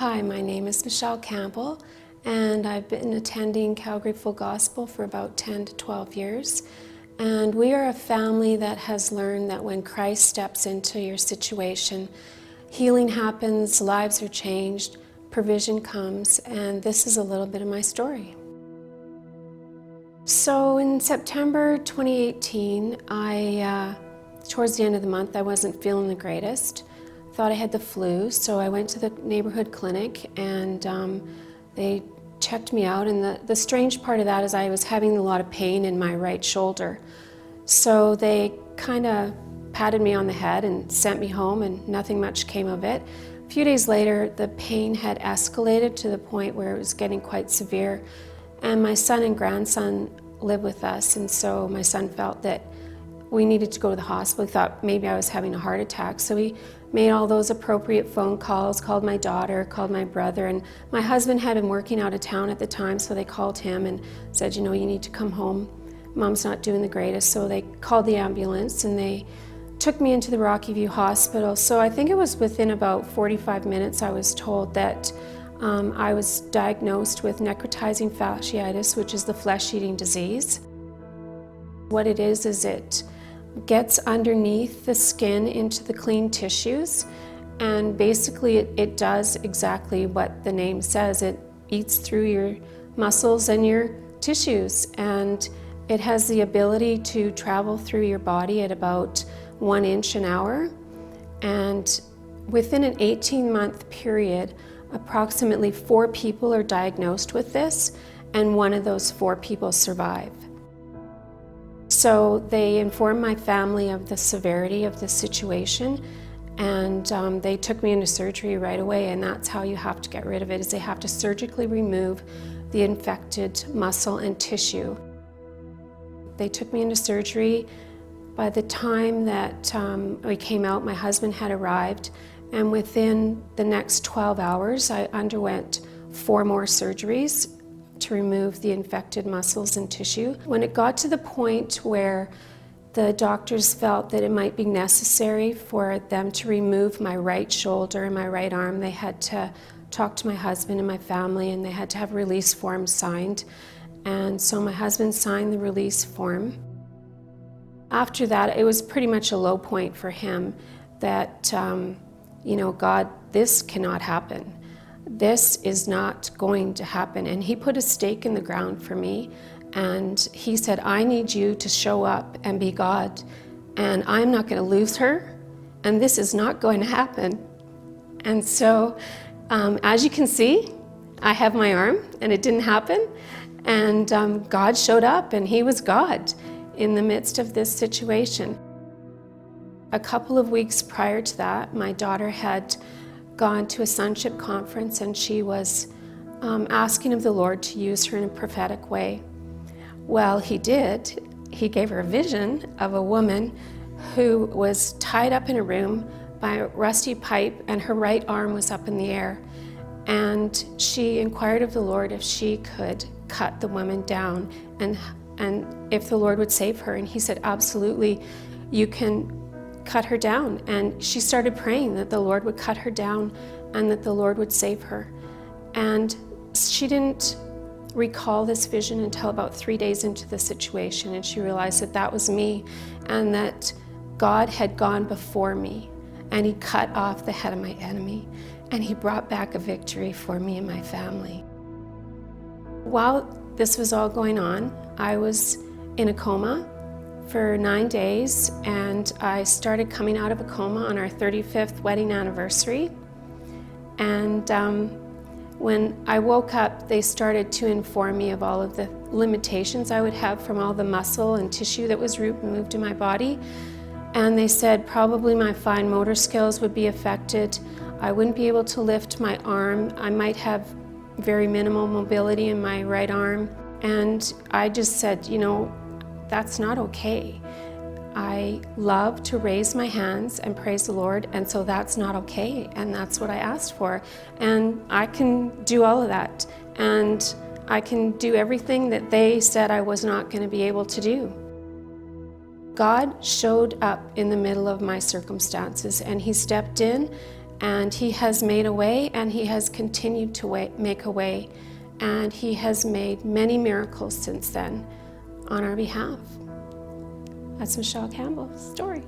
Hi, my name is Campbell, and I've been attending Calgary Full Gospel for about 10 to 12 years. And we are a family that has learned that when Christ steps into your situation, healing happens, lives are changed, provision comes, and this is a little bit of my story. So in September 2018, towards the end of the month, I wasn't feeling the greatest. Thought I had the flu, so I went to the neighborhood clinic and they checked me out, and the strange part of that is I was having a lot of pain in my right shoulder. So they kind of patted me on the head and sent me home, and nothing much came of it. A few days later, the pain had escalated to the point where it was getting quite severe, and my son and grandson live with us, and so my son felt that we needed to go to the hospital. He thought maybe I was having a heart attack, so he made all those appropriate phone calls, called my daughter, called my brother, and my husband had been working out of town at the time, so they called him and said, you need to come home. Mom's not doing the greatest. So they called the ambulance and they took me into the Rocky View Hospital. So I think it was within about 45 minutes I was told that I was diagnosed with necrotizing fasciitis, which is the flesh-eating disease. What it is it gets underneath the skin into the clean tissues, and basically it does exactly what the name says. It eats through your muscles and your tissues, and it has the ability to travel through your body at about 1 inch an hour. And within an 18-month period, approximately 4 people are diagnosed with this, and 1 of those 4 people survive. So they informed my family of the severity of the situation, and they took me into surgery right away, and that's how you have to get rid of it, is they have to surgically remove the infected muscle and tissue. They took me into surgery. By the time that we came out, my husband had arrived, and within the next 12 hours, I underwent 4 more surgeries to remove the infected muscles and tissue. When it got to the point where the doctors felt that it might be necessary for them to remove my right shoulder and my right arm, they had to talk to my husband and my family, and they had to have release forms signed. And so my husband signed the release form. After that, it was pretty much a low point for him that, God, this cannot happen. This is not going to happen. And he put a stake in the ground for me, and he said, I need you to show up and be God, and I'm not going to lose her, and this is not going to happen. And so, as you can see, I have my arm, and it didn't happen, and God showed up, and he was God in the midst of this situation. A couple of weeks prior to that, my daughter had gone to a sonship conference, and she was asking of the Lord to use her in a prophetic way. Well, he did. He gave her a vision of a woman who was tied up in a room by a rusty pipe, and her right arm was up in the air. And she inquired of the Lord if she could cut the woman down and if the Lord would save her. And he said, absolutely, you can cut her down. And she started praying that the Lord would cut her down and that the Lord would save her. And she didn't recall this vision until about 3 days into the situation, and she realized that that was me, and that God had gone before me, and he cut off the head of my enemy, and he brought back a victory for me and my family. While this was all going on, I was in a coma for 9 days, and I started coming out of a coma on our 35th wedding anniversary. And when I woke up, they started to inform me of all of the limitations I would have from all the muscle and tissue that was removed in my body. And they said probably my fine motor skills would be affected. I wouldn't be able to lift my arm. I might have very minimal mobility in my right arm. And I just said, that's not okay. I love to raise my hands and praise the Lord, and so that's not okay, and that's what I asked for. And I can do all of that, and I can do everything that they said I was not going to be able to do. God showed up in the middle of my circumstances, and he stepped in And He has made a way, and He has continued to make a way, and He has made many miracles since then on our behalf. That's Michelle Campbell's story.